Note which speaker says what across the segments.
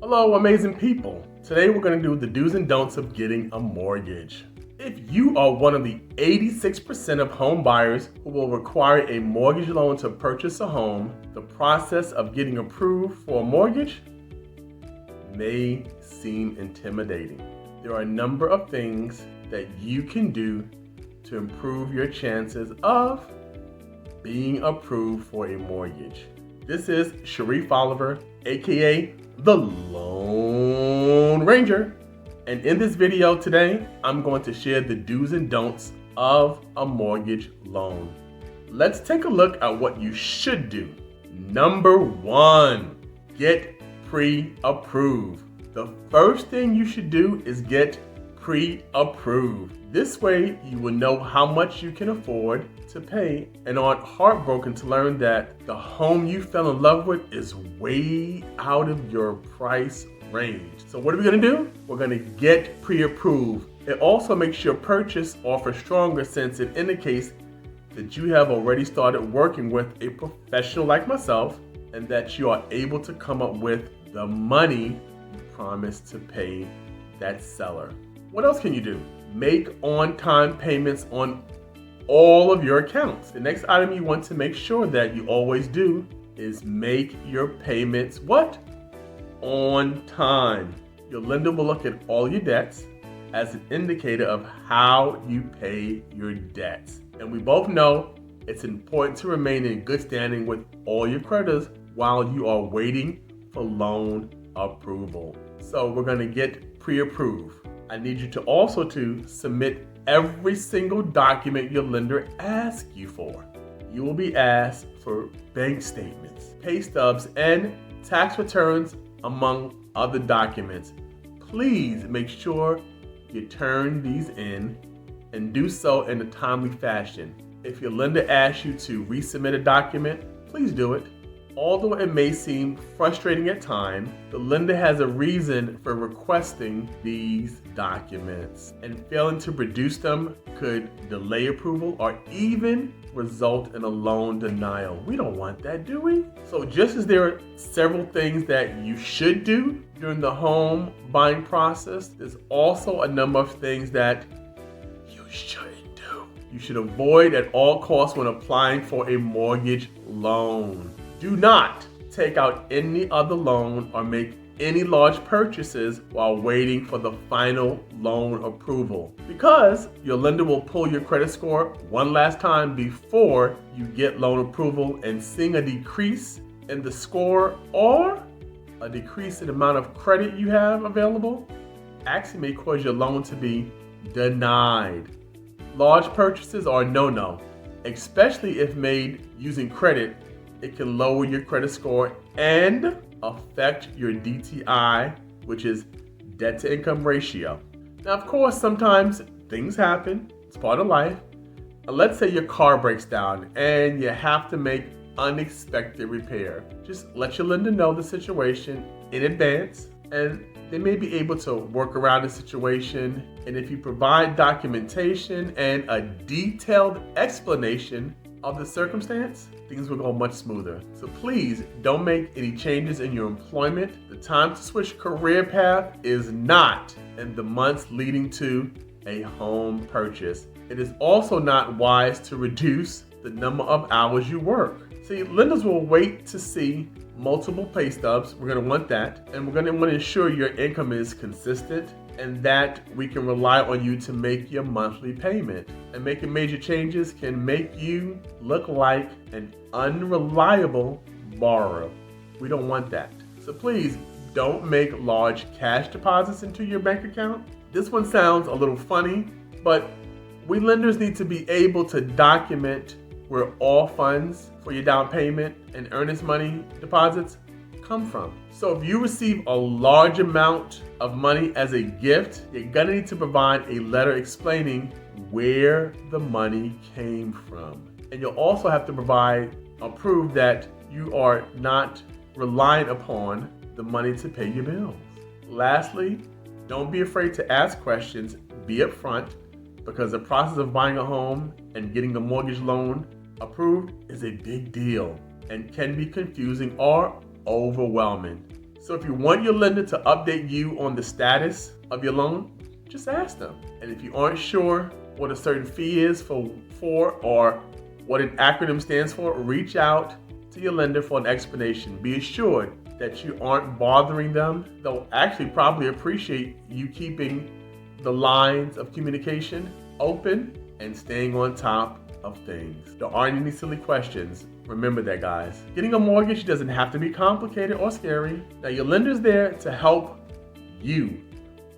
Speaker 1: Hello, amazing people. Today we're going to do the do's and don'ts of getting a mortgage. If you are one of the 86% of home buyers who will require a mortgage loan to purchase a home, the process of getting approved for a mortgage may seem intimidating. There are a number of things that you can do to improve your chances of being approved for a mortgage. This is Sharif Oliver, aka the Lone Ranger. And in this video today, I'm going to share the do's and don'ts of a mortgage loan. Let's take a look at what you should do. Number one, get pre-approved. The first thing you should do is get pre-approved. This way, you will know how much you can afford to pay and aren't heartbroken to learn that the home you fell in love with is way out of your price range. So what are we going to do? We're going to get pre-approved. It also makes your purchase offer stronger since it indicates that you have already started working with a professional like myself and that you are able to come up with the money you promised to pay that seller. What else can you do? Make on-time payments on all of your accounts. The next item you want to make sure that you always do is make your payments on time. Your lender will look at all your debts as an indicator of how you pay your debts. And we both know it's important to remain in good standing with all your creditors while you are waiting for loan approval. So we're going to get pre-approved. I need you to also submit every single document your lender asks you for. You will be asked for bank statements, pay stubs, and tax returns, among other documents. Please make sure you turn these in and do so in a timely fashion. If your lender asks you to resubmit a document, please do it. Although it may seem frustrating at times, the lender has a reason for requesting these documents, and failing to produce them could delay approval or even result in a loan denial. We don't want that, do we? So just as there are several things that you should do during the home buying process, there's also a number of things that you shouldn't do. You should avoid at all costs when applying for a mortgage loan. Do not take out any other loan or make any large purchases while waiting for the final loan approval, because your lender will pull your credit score one last time before you get loan approval, and seeing a decrease in the score or a decrease in the amount of credit you have available actually may cause your loan to be denied. Large purchases are a no-no, especially if made using credit. It can lower your credit score and affect your DTI, which is debt to income ratio. Now, of course, sometimes things happen. It's part of life. Let's say your car breaks down and you have to make unexpected repair. Just let your lender know the situation in advance, and they may be able to work around the situation. And if you provide documentation and a detailed explanation of the circumstance, things will go much smoother. So please don't make any changes in your employment. The time to switch career path is not in the months leading to a home purchase. It is also not wise to reduce the number of hours you work. See, lenders will wait to see multiple pay stubs. We're going to want that. And we're going to want to ensure your income is consistent and that we can rely on you to make your monthly payment. And making major changes can make you look like an unreliable borrower. We don't want that. So please don't make large cash deposits into your bank account. This one sounds a little funny, but we lenders need to be able to document where all funds for your down payment and earnest money deposits come from. So if you receive a large amount of money as a gift, you're gonna need to provide a letter explaining where the money came from. And you'll also have to provide a proof that you are not reliant upon the money to pay your bills. Lastly, don't be afraid to ask questions, be upfront, because the process of buying a home and getting a mortgage loan approved is a big deal and can be confusing or overwhelming. So if you want your lender to update you on the status of your loan, just ask them. And if you aren't sure what a certain fee is for or what an acronym stands for, reach out to your lender for an explanation. Be assured that you aren't bothering them. They'll actually probably appreciate you keeping the lines of communication open and staying on top of things. There aren't any silly questions. Remember that, guys. Getting a mortgage doesn't have to be complicated or scary. Now, your lender's there to help you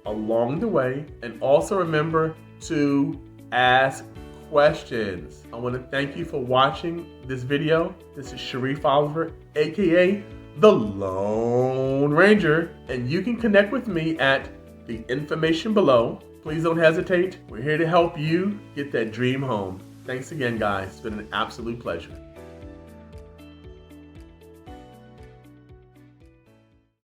Speaker 1: along the way, and also remember to ask questions. I want to thank you for watching this video. This is Sharif Oliver, aka The Lone Ranger, and you can connect with me at the information below. Please don't hesitate. We're here to help you get that dream home. Thanks again, guys. It's been an absolute pleasure.